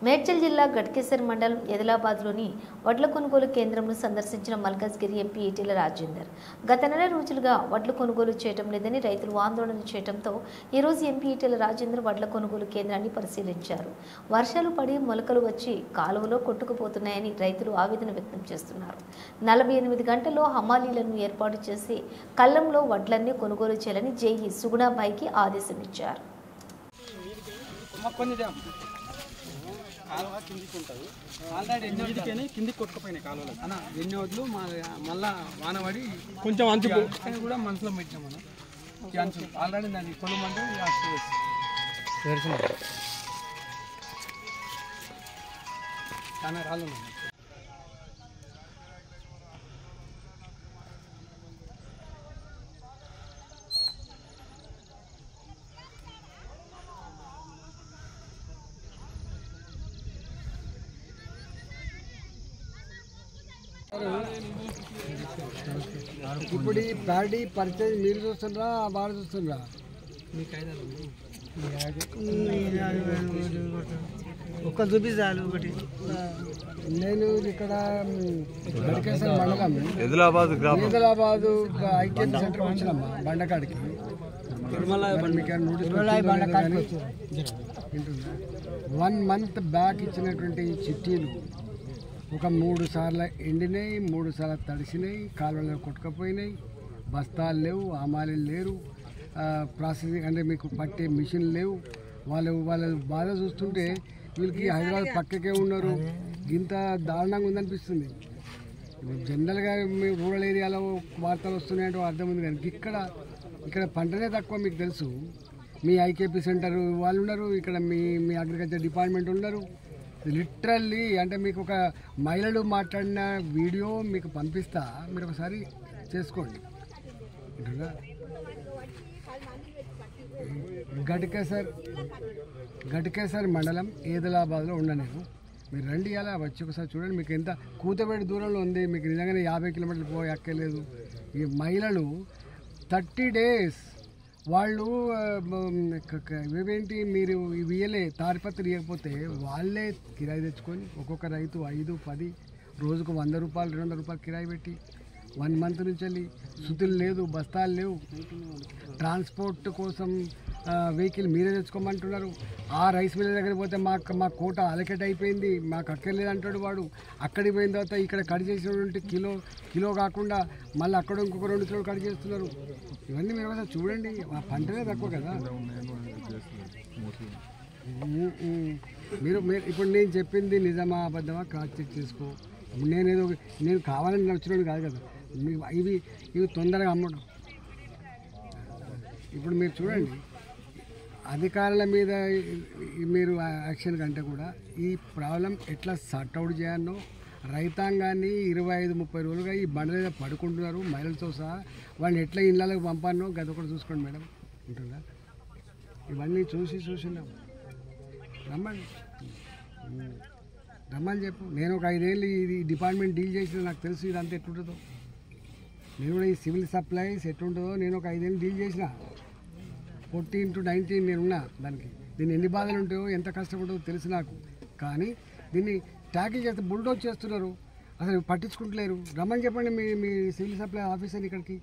మేడ్చల్ జిల్లా గట్కేసర్ మండలం ఎదిలాబాద్లోని వడ్ల కొనుగోలు కేంద్రంను సందర్శించిన మల్కాజ్గిరి ఎంపీ ఈటెల రాజేందర్ గత నెల రోజులుగా వడ్ల కొనుగోలు చేయటం లేదని రైతులు ఆందోళన చేయడంతో ఈరోజు ఎంపీ ఈటెల రాజేందర్ వడ్ల కొనుగోలు కేంద్రాన్ని పరిశీలించారు. వర్షాలు పడి మొలకలు వచ్చి కాలువలో కొట్టుకుపోతున్నాయని రైతులు ఆవేదన వ్యక్తం చేస్తున్నారు. 48 గంటల్లో హమాలీలను ఏర్పాటు చేసి కళ్లంలో వడ్లన్నీ కొనుగోలు చేయాలని జేఈ సుగుణాబాయికి ఆదేశమిచ్చారు. కాలువ కిందికి ఉంటుంది. ఆల్రెడీ కిందికి కొట్టుకుపోయినాయి కాలువలు అన్న. ఎన్ని వడ్లు మళ్ళా వానబడి కొంచెం అంచు కూడా మనసులో పెట్టినాం మనం. అంచు ఆల్రెడీ దాన్ని కొనుమంటే చాలా రాళ్ళు ఉన్నాయి. ఇప్పుడు ఈ ప్యాడీ పర్చేజ్ మీరు చూస్తుండ్రా వాడు చూస్తుండ్రా? ఒక్క చూపిస్తాను ఒకటి. నేను ఇక్కడ గట్కేసర్ మండలం ఎదిలాబాదు ఐకేపీ సెంటర్ వచ్చినమ్మా బండకాడికి. 1 month బ్యాక్ ఇచ్చినటువంటి చిట్టీలు ఒక 3 సార్లు ఎండినాయి, 3 సార్లు తడిసినాయి, కాలువలో కొట్టుకపోయినాయి, బస్తాలు లేవు, ఆమాలీలు లేరు, ప్రాసెసింగ్ అంటే మీకు పట్టే మిషన్ లేవు. వాళ్ళ బాధ చూస్తుంటే వీళ్ళకి హైదరాబాద్ పక్కకే ఉన్నారు, ఇంత దారుణంగా ఉందనిపిస్తుంది. జనరల్గా మేము రూరల్ ఏరియాలో వార్తలు వస్తున్నాయంటే అర్థం ఉంది, కానీ ఇక్కడ పంటనే తక్కువ. మీకు తెలుసు, మీ ఐకేపీ సెంటర్ వాళ్ళు ఉన్నారు, ఇక్కడ మీ అగ్రికల్చర్ డిపార్ట్మెంట్ ఉన్నారు. లిటరల్లీ అంటే మీకు ఒక మహిళలు మాట్లాడిన వీడియో మీకు పంపిస్తా, మీరు ఒకసారి చేసుకోండి. గట్కేసర్ మండలం ఏదిలాబాద్లో ఉన్నా నేను. మీరు రండి, అలా వచ్చి ఒకసారి చూడండి. మీకు ఎంత కూతబెట్టి దూరంలో ఉంది, మీకు నిజంగానే 50 కిలోమీటర్లు పోయి అక్కర్లేదు. ఈ మహిళలు 30 days వాళ్ళు ఇవేంటి మీరు ఇవి ఇవ్వలే, తాడిపత్రి ఇవ్వకపోతే వాళ్ళే కిరాయి తెచ్చుకొని ఒక్కొక్క రైతు 5, 10 రోజుకు 100 రూపాయలు 200 రూపాయలు కిరాయి పెట్టి 1 month నుంచి వెళ్ళి సుతులు లేదు, బస్తాలు లేవు, ట్రాన్స్పోర్ట్ కోసం వెహికల్ మీరే తెచ్చుకోమంటున్నారు. ఆ రైస్ మిల్ దగ్గర పోతే మా కోట అలకెట్ అయిపోయింది, మాకు అక్కర్లేదు అంటాడు వాడు. అక్కడికి పోయిన తర్వాత ఇక్కడ కట్ చేసినటువంటి కిలో కాకుండా మళ్ళీ అక్కడ ఇంకొక 2 కిలోలు కట్ చేస్తున్నారు. ఇవన్నీ మీరు ఒకసారి చూడండి. ఆ పంటనే తక్కువ కదా. మీరు ఇప్పుడు నేను చెప్పింది నిజమా అబద్ధమా క్రాస్ చెక్ చేసుకో. నేను కావాలని వచ్చినట్టు కాదు కదా. ఇవి తొందరగా అమ్మడం. ఇప్పుడు మీరు చూడండి, అధికారుల మీద మీరు యాక్షన్ కంటే కూడా ఈ ప్రాబ్లం ఎట్లా సార్ట్అవుట్ చేయాలో రైతాంగాన్ని 25-30 రోజులుగా ఈ బండ మీద పడుకుంటున్నారు, మహిళలతో సహా. వాళ్ళని ఎట్లా ఇళ్ళకి పంపానో గది ఒకటి చూసుకోండి మేడం, ఉంటుందా? ఇవన్నీ చూసినాం. రమ్మని చెప్పు. నేను ఒక 5 ఏళ్ళు ఈ డిపార్ట్మెంట్ డీల్ చేసిన, నాకు తెలుసు ఇదంతా ఎట్లుంటుందో. నేను కూడా ఈ సివిల్ సప్లైస్ ఎట్లుంటుందో నేను ఒక 5 ఏళ్ళు డీల్ చేసిన. 14 to 19 నేనున్నా దానికి. దీన్ని ఎన్ని బాధలు ఉంటాయో, ఎంత కష్టపడో తెలుసు నాకు. కానీ దీన్ని ట్యాకిల్ చేస్తే బుల్డోజ్ చేస్తున్నారు, అసలు పట్టించుకుంటలేరు. రమ్మని చెప్పండి మీ సివిల్ సప్లై ఆఫీసర్ని ఇక్కడికి.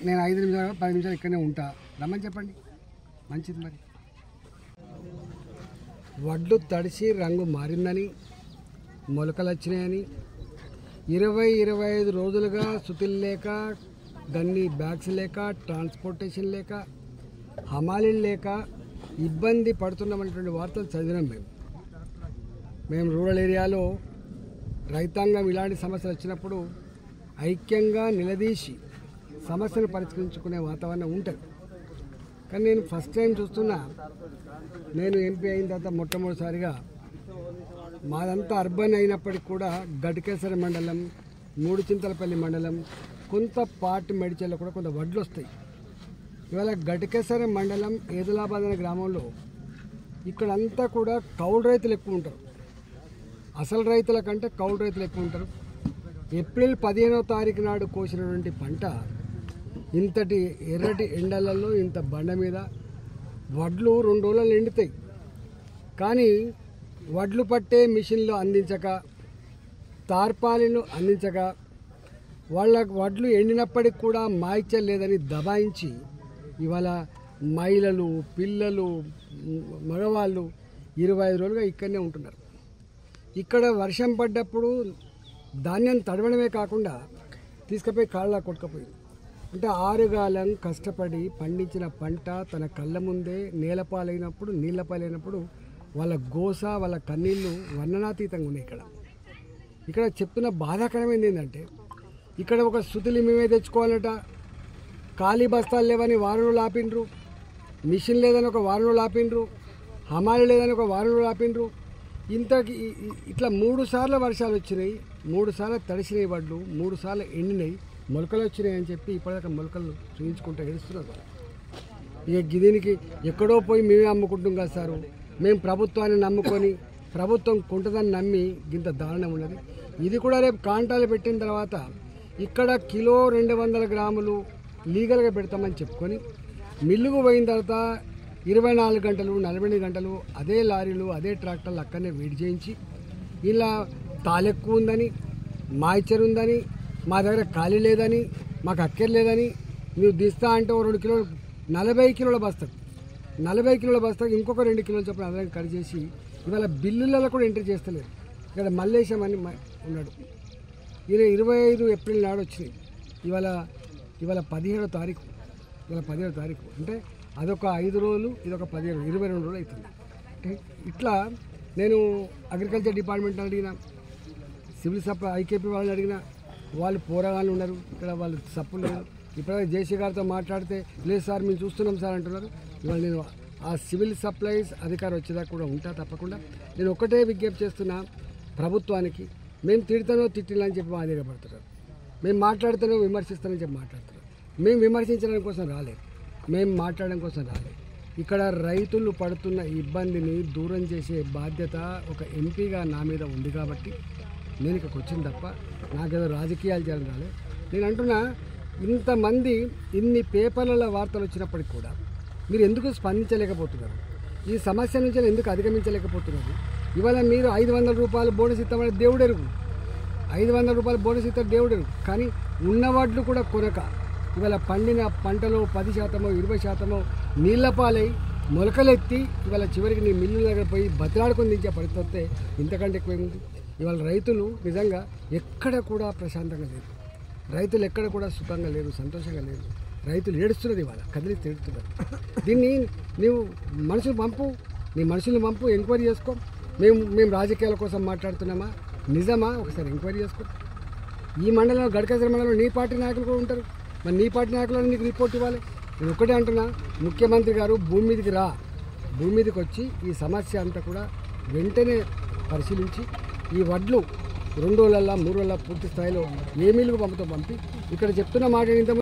నేను 5 నిమిషాలు 10 నిమిషాలు ఇక్కడనే ఉంటా, రమ్మని చెప్పండి. మంచిది. మరి వడ్లు తడిసి రంగు మారిందని, మొలకలు వచ్చినాయని, 20-25 రోజులుగా సుతులు లేక, గన్ని బ్యాగ్స్ లేక, ట్రాన్స్పోర్టేషన్ లేక, హమాలీలు లేక ఇబ్బంది పడుతున్నామనేటువంటి వార్తలు చదివినాం. మేము రూరల్ ఏరియాలో రైతాంగం ఇలాంటి సమస్యలు వచ్చినప్పుడు ఐక్యంగా నిలదీసి సమస్యను పరిష్కరించుకునే వాతావరణం ఉంటుంది. కానీ నేను ఫస్ట్ టైం చూస్తున్నా, నేను ఎంపీ అయిన తర్వాత మొట్టమొదటిసారిగా మాదంతా అర్బన్ అయినప్పటికీ కూడా గట్కేసర్ మండలం, మూడుచింతలపల్లి మండలం, కొంత పార్ట్ మెడిచల్లో కూడా కొంత వడ్లు వస్తాయి. ఇవాళ గట్కేసర్ మండలం ఏదిలాబాద్ అనే గ్రామంలో ఇక్కడంతా కూడా కౌలు రైతులు ఎక్కువ ఉంటారు. అసలు రైతుల కంటే కౌలు రైతులు ఎక్కువ ఉంటారు. ఏప్రిల్ 15వ తారీఖు నాడు కోసినటువంటి పంట ఇంతటి ఎర్రటి ఎండలలో ఇంత బండ మీద వడ్లు 2 రోజులు ఎండుతాయి. కానీ వడ్లు పట్టే మిషన్లు అందించక, తార్పాలిను అందించక, వాళ్ళ వడ్లు ఎండినప్పటికి కూడా మాయిత్యం లేదని దబాయించి ఇవాళ మహిళలు, పిల్లలు, మగవాళ్ళు 25 రోజులుగా ఇక్కడనే ఉంటున్నారు. ఇక్కడ వర్షం పడ్డప్పుడు ధాన్యం తడవడమే కాకుండా తీసుకుపోయి కాళ్ళ కొట్టుకుపోయింది. అంటే 6 కాలం కష్టపడి పండించిన పంట తన కళ్ళ ముందే నేలపాలైనప్పుడు, నీళ్ళపాలైనప్పుడు వాళ్ళ గోస, వాళ్ళ కన్నీళ్ళు వర్ణనాతీతంగా ఉన్నాయి. ఇక్కడ చెప్తున్న బాధాకరమైనది ఏంటంటే, ఇక్కడ ఒక సుతులి మేమే తెచ్చుకోవాలట, ఖాళీ బస్తాలు లేవని వారం రోజులు ఆపిండ్రు, మిషన్ లేదని ఒక వారం రోజులు ఆపిండ్రు, హమాలి లేదని ఒక వారం రోజులు ఆపిండ్రు. ఇట్లా 3 సార్లు వర్షాలు వచ్చినాయి, 3 సార్లు తడిసినాయి వడ్లు, 3 సార్లు ఎండినాయి, మొలకలు వచ్చినాయి అని చెప్పి ఇప్పటిదాకా మొలకలు చూపించుకుంటూ ఏడుస్తున్నారు. ఇక దీనికి ఎక్కడో పోయి మేమే అమ్ముకుంటాం కదా సారు, మేము ప్రభుత్వాన్ని నమ్ముకొని ప్రభుత్వం కొంటదని నమ్మి ఇంత దారుణం ఉన్నది. ఇది కూడా రేపు కాంటాలు పెట్టిన తర్వాత ఇక్కడ కిలో 200 గ్రాములు లీగల్గా పెడతామని చెప్పుకొని మిల్లుకు పోయిన తర్వాత 24 గంటలు 48 గంటలు అదే లారీలు, అదే ట్రాక్టర్లు అక్కడనే వెయిట్ చేయించి ఇలా తాలెక్కువ ఉందని, మాయిచర్ ఉందని, మా దగ్గర ఖాళీ లేదని, మాకు అక్కర్లేదని, నువ్వు దిస్తా అంటే 2 కిలోలు 40 కిలోల బస్తాకు 40 కిలోల బస్తాకు ఇంకొక 2 కిలోలు చొప్పున అదనంగా కట్ చేసి ఇవాళ బిల్లులలో కూడా ఎంట్రీ చేస్తలేదు. ఇక్కడ మల్లేశం అని ఉన్నాడు, ఈయన 25 ఏప్రిల్ నాడు వచ్చినాయి. ఇవాళ 17వ తారీఖు, ఇవాళ 17వ తారీఖు అంటే అదొక 5 రోజులు, ఇదొక 22 రోజులు అవుతుంది. అంటే ఇట్లా నేను అగ్రికల్చర్ డిపార్ట్మెంట్ అడిగిన, సివిల్ సప్లై ఐకేపీ వాళ్ళని అడిగిన, వాళ్ళు పోరాగాళ్ళు ఉన్నారు, ఇక్కడ వాళ్ళు సప్పులు లేదు. ఇప్పుడే జేసీ గారితో మాట్లాడితే లేదు సార్ మేము చూస్తున్నాం సార్ అంటున్నారు. ఇవాళ నేను ఆ సివిల్ సప్లైస్ అధికారి వచ్చేదాకా కూడా ఉంటా తప్పకుండా. నేను ఒకటే విజ్ఞప్తి చేస్తున్నా ప్రభుత్వానికి, మేము తిడతానో తిట్టిలని చెప్పి మా దగ్గర పడుతున్నారు, మేము మాట్లాడుతానో విమర్శిస్తానని చెప్పి మాట్లాడుతున్నారు. మేము విమర్శించడం కోసం రాలేదు, మేము మాట్లాడడం కోసం రాలేదు. ఇక్కడ రైతులు పడుతున్న ఇబ్బందిని దూరం చేసే బాధ్యత ఒక ఎంపీగా నా మీద ఉంది కాబట్టి నేను ఇక్కడికి వచ్చింది తప్ప నాకేదో రాజకీయాలు చేయాలని రాలేదు. నేను అంటున్నా, ఇంతమంది ఇన్ని పేపర్ల వార్తలు వచ్చినప్పటికి కూడా మీరు ఎందుకు స్పందించలేకపోతున్నారు? ఈ సమస్య నుంచి ఎందుకు అధిగమించలేకపోతున్నారు? ఇవాళ మీరు 500 రూపాయలు బోనస్ ఇస్తామని దేవుడెరుగు, 500 రూపాయలు బోనస్ ఇస్తారు దేవుడెరుగు. కానీ ఉన్న వాటిలు కూడా కొనక ఇవాళ పండిన పంటలో 10% 20% నీళ్ల పాలై మొలకలెత్తి ఇవాళ చివరికి నీ మిల్లుల దగ్గర పోయి బతిలాడుకొని దించే పరిస్థితి వస్తే ఇంతకంటే ఎక్కువ ఉంది. ఇవాళ రైతులు నిజంగా ఎక్కడ కూడా ప్రశాంతంగా లేరు, రైతులు ఎక్కడ కూడా సుఖంగా లేరు, సంతోషంగా లేరు. రైతులు ఏడుస్తున్నది, ఇవాళ కదిలి తిడుతున్నారు. దీన్ని నీవు మనుషులు పంపు, నీ మనుషుల్ని పంపు, ఎంక్వైరీ చేసుకో. మేము రాజకీయాల కోసం మాట్లాడుతున్నామా, నిజమా? ఒకసారి ఎంక్వైరీ చేసుకో. ఈ మండలంలో గడకేశ్వర మండలంలో నీ పార్టీ నాయకులు కూడా ఉంటారు, మరి నీ పార్టీ నాయకులను నీకు రిపోర్ట్ ఇవ్వాలి. నేను ఒకటే అంటున్నా, ముఖ్యమంత్రి గారు భూమి మీదకి రా, భూమి మీదకి వచ్చి ఈ సమస్య అంతా కూడా వెంటనే పరిశీలించి ఈ వడ్లు 2 రోజులల్లా 3 రోజుల పూర్తి స్థాయిలో ఏ మిల్లుకు పంపి ఇక్కడ చెప్తున్న మాట ఇంత